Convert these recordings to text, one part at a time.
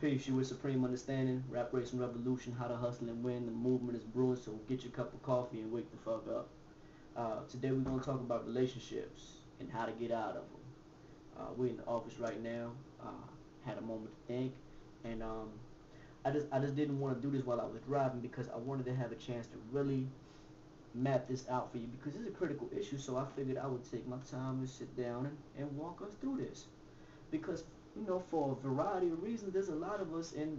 Peace, you with Supreme Understanding, Rap Racing Revolution, How to Hustle and Win. The movement is brewing, so get your cup of coffee and wake the fuck up. Today we're going to talk about relationships and how to get out of them. We're in the office right now. Had a moment to think, and I just didn't want to do this while I was driving because I wanted to have a chance to really map this out for you because it's a critical issue. So I figured I would take my time and sit down and walk us through this because for a variety of reasons, there's a lot of us in,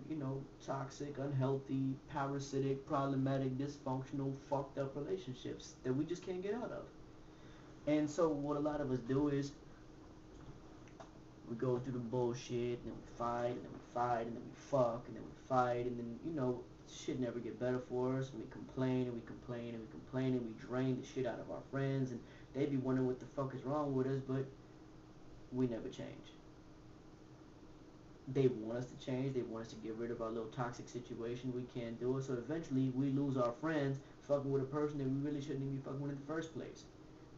toxic, unhealthy, parasitic, problematic, dysfunctional, fucked up relationships that we just can't get out of. And so what a lot of us do is we go through the bullshit, and then we fight, and then we fight, and then we fuck, and then we fight, and then, shit never get better for us, and we complain, and we complain, and we complain, and we drain the shit out of our friends, and they be wondering what the fuck is wrong with us, but we never change. They want us to change. They want us to get rid of our little toxic situation. We can't do it. So eventually we lose our friends fucking with a person that we really shouldn't even be fucking with in the first place.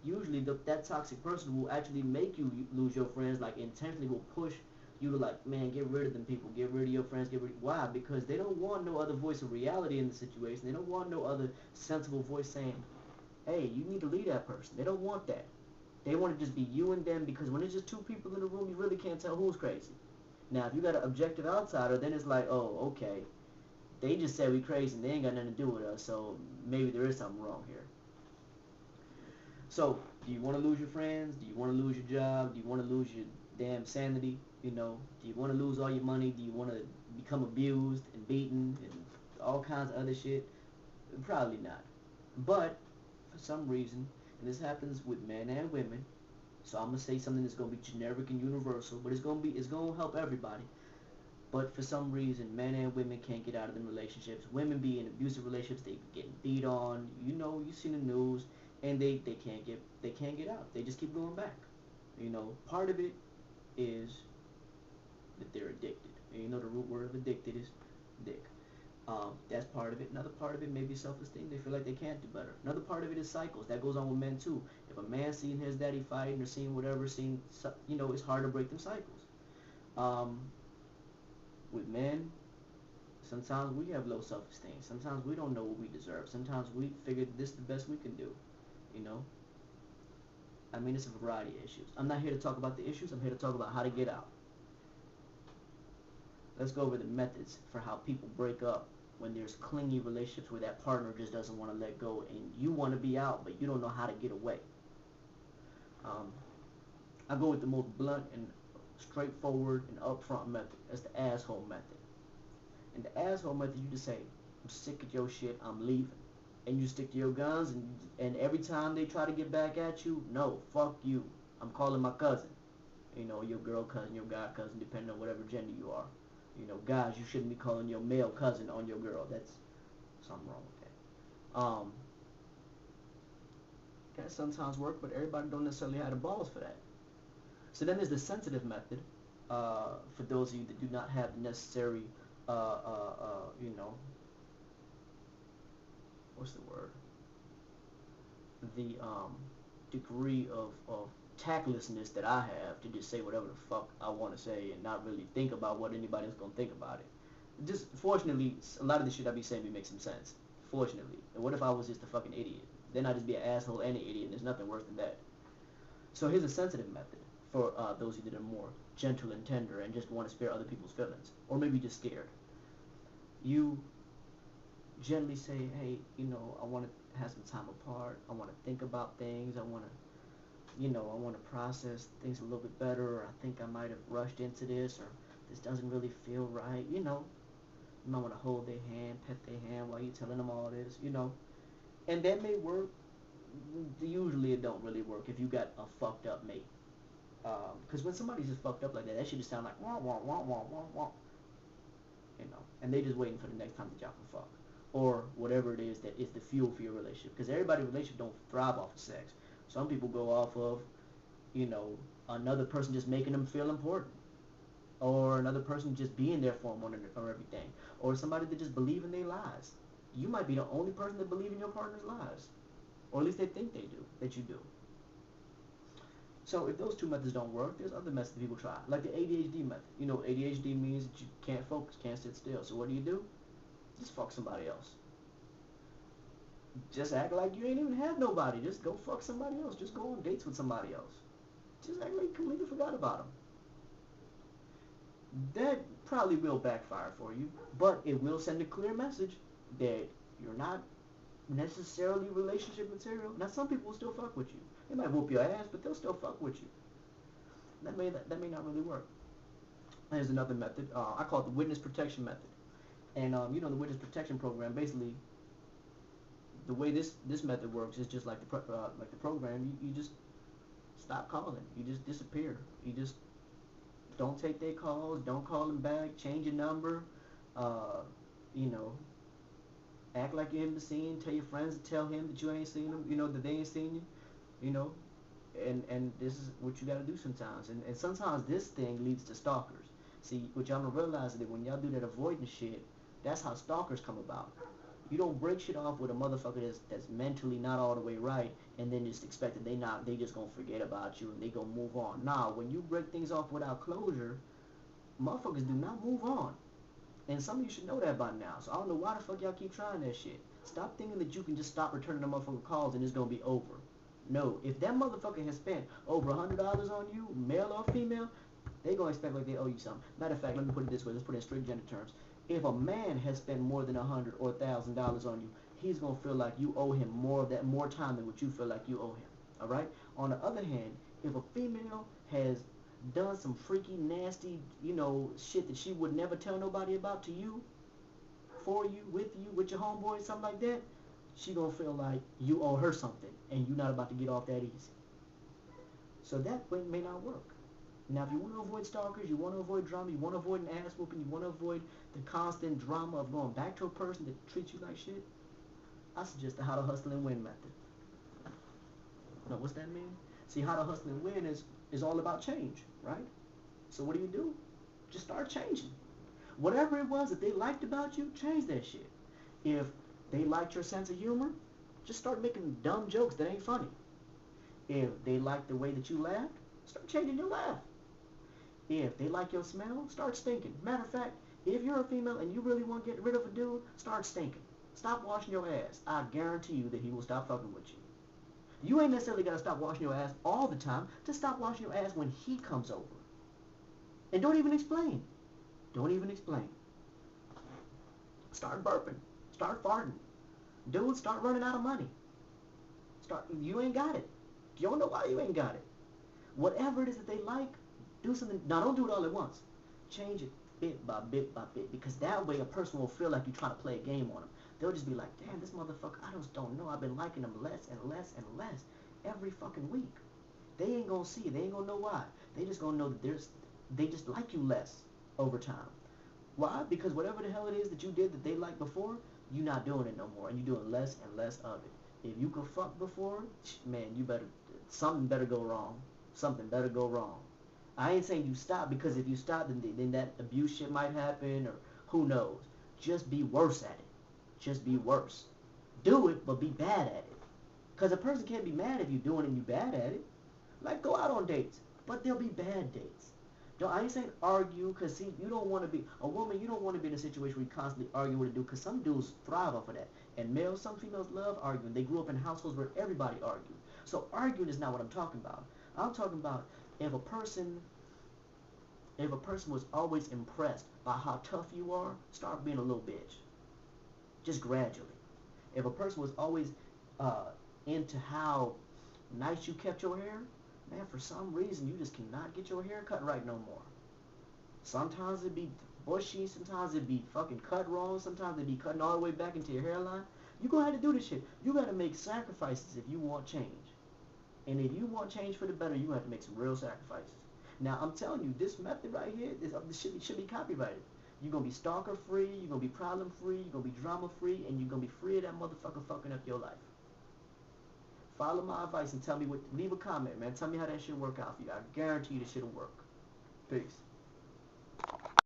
Usually that toxic person will actually make you lose your friends, like intentionally will push you to like, man, get rid of them people. Get rid of your friends. Why? Because they don't want no other voice of reality in the situation. They don't want no other sensible voice saying, hey, you need to leave that person. They don't want that. They want to just be you and them because when there's just two people in the room, you really can't tell who's crazy. Now, if you got an objective outsider, then it's like, oh, okay, they just said we crazy and they ain't got nothing to do with us, so maybe there is something wrong here. So, do you want to lose your friends? Do you want to lose your job? Do you want to lose your damn sanity? Do you want to lose all your money? Do you want to become abused and beaten and all kinds of other shit? Probably not. But, for some reason, and this happens with men and women, so I'm gonna say something that's gonna be generic and universal, but it's gonna help everybody. But for some reason, men and women can't get out of them relationships. Women be in abusive relationships, they getting beat on. You see the news, and they can't get out. They just keep going back. Part of it is that they're addicted. And the root word of addicted is dick. That's part of it. Another part of it may be self-esteem. They feel like they can't do better. Another part of it is cycles. That goes on with men too. If a man seeing his daddy fighting or seeing whatever, it's hard to break them cycles. With men, sometimes we have low self-esteem. Sometimes we don't know what we deserve. Sometimes we figure this is the best we can do. I mean, it's a variety of issues. I'm not here to talk about the issues. I'm here to talk about how to get out. Let's go over the methods for how people break up when there's clingy relationships where that partner just doesn't want to let go and you want to be out, but you don't know how to get away. I go with the most blunt and straightforward and upfront method. That's the asshole method. And the asshole method, you just say, I'm sick of your shit, I'm leaving. And you stick to your guns, and every time they try to get back at you, no, fuck you. I'm calling my cousin. Your girl cousin, your guy cousin, depending on whatever gender you are. Guys, you shouldn't be calling your male cousin on your girl. That's something wrong with that. That sometimes work, but everybody don't necessarily have the balls for that. So then there's the sensitive method. For those of you that do not have the necessary, what's the word? The degree of tactlessness that I have to just say whatever the fuck I want to say and not really think about what anybody's going to think about it. Just, fortunately, a lot of the shit I be saying be make some sense. Fortunately. And what if I was just a fucking idiot? Then I'd just be an asshole and an idiot, and there's nothing worse than that. So here's a sensitive method for those of you that are more gentle and tender and just want to spare other people's feelings. Or maybe just scared. You gently say, hey, I want to have some time apart. I want to think about things. I want to process things a little bit better, or I think I might have rushed into this, or this doesn't really feel right, You might want to hold their hand, pet their hand while you're telling them all this, And that may work. Usually it don't really work if you got a fucked up mate. Because when somebody's just fucked up like that should just sound like, wah, wah, wah, wah, wah, wah. And they just waiting for the next time that y'all can fuck. Or whatever it is that is the fuel for your relationship. Because everybody's relationship don't thrive off of sex. Some people go off of, another person just making them feel important. Or another person just being there for them on everything. Or somebody that just believe in their lies. You might be the only person that believe in your partner's lies. Or at least they think they do, that you do. So if those two methods don't work, there's other methods people try, like the ADHD method. You know, ADHD means that you can't focus, can't sit still. So what do? Just fuck somebody else. Just act like you ain't even had nobody. Just go fuck somebody else. Just go on dates with somebody else. Just act like you completely forgot about them. That probably will backfire for you, but it will send a clear message that you're not necessarily relationship material. Now some people will still fuck with you. They might whoop your ass, but they'll still fuck with you. That may not really work. There's another method. I call it the witness protection method. And you know, the witness protection program, basically the way this method works is just like the program. You just stop calling. You just disappear. You just don't take their calls. Don't call them back. Change your number. Uh, you know, act like you haven't seen him. Tell your friends to tell him that you ain't seen him. You know, that they ain't seen you. You know, and this is what you got to do sometimes. And sometimes this thing leads to stalkers. See, what y'all don't realize is that when y'all do that avoidance shit, that's how stalkers come about. You don't break shit off with a motherfucker that's mentally not all the way right, and then just expect that they just gonna forget about you and they gonna move on. Nah, when you break things off without closure, motherfuckers do not move on. And some of you should know that by now. So I don't know why the fuck y'all keep trying that shit. Stop thinking that you can just stop returning the motherfucker calls and it's gonna be over. No, if that motherfucker has spent over $100 on you, male or female, they gonna expect like they owe you something. Matter of fact, let me put it this way. Let's put it in strict gender terms. If a man has spent more than $100 or $1,000 on you, he's gonna feel like you owe him more time than what you feel like you owe him. All right. On the other hand, if a female has done some freaky, nasty, shit that she would never tell nobody about to you, for you, with your homeboy, something like that, she gonna feel like you owe her something, and you're not about to get off that easy. So that may not work. Now, if you want to avoid stalkers, you want to avoid drama, you want to avoid an ass whooping, you want to avoid the constant drama of going back to a person that treats you like shit, I suggest the how to hustle and win method. Now, what's that mean? See, how to hustle and win is all about change, right? So what do? Just start changing. Whatever it was that they liked about you, change that shit. If they liked your sense of humor, just start making dumb jokes that ain't funny. If they like the way that you laughed, start changing your laugh. If they like your smell, start stinking. Matter of fact, if you're a female and you really want to get rid of a dude, start stinking. Stop washing your ass. I guarantee you that he will stop fucking with you. You ain't necessarily got to stop washing your ass all the time. Just stop washing your ass when he comes over. And don't even explain. Don't even explain. Start burping. Start farting. Dudes, start running out of money. You ain't got it. You don't know why you ain't got it. Whatever it is that they like, do something. Now, don't do it all at once. Change it bit by bit by bit, because that way a person will feel like you're trying to play a game on them. They'll just be like, damn, this motherfucker, I just don't know. I've been liking him less and less and less every fucking week. They ain't gonna see it. They ain't gonna know why. They just gonna know that they just like you less over time. Why? Because whatever the hell it is that you did that they liked before, you're not doing it no more, and you're doing less and less of it. If you could fuck before, man, something better go wrong. Something better go wrong. I ain't saying you stop, because if you stop, then that abuse shit might happen, or who knows. Just be worse at it. Just be worse. Do it, but be bad at it. Because a person can't be mad if you're doing it and you're bad at it. Like, go out on dates, but they'll be bad dates. I ain't saying argue, because see, you don't want to be, a woman, you don't want to be in a situation where you constantly argue with a dude, because some dudes thrive off of that. And some females love arguing. They grew up in households where everybody argued. So arguing is not what I'm talking about. I'm talking about if a person was always impressed by how tough you are, start being a little bitch. Just gradually. If a person was always into how nice you kept your hair, man, for some reason you just cannot get your hair cut right no more. Sometimes it'd be bushy, sometimes it'd be fucking cut wrong, sometimes it'd be cutting all the way back into your hairline. You gonna have to do this shit. You gotta make sacrifices if you want change. And if you want change for the better, you have to make some real sacrifices. Now, I'm telling you, this method right here, this should be copyrighted. You're going to be stalker free, you're going to be problem free, you're going to be drama free, and you're going to be free of that motherfucker fucking up your life. Follow my advice and leave a comment, man. Tell me how that shit work out for you. I guarantee you this shit'll work. Peace.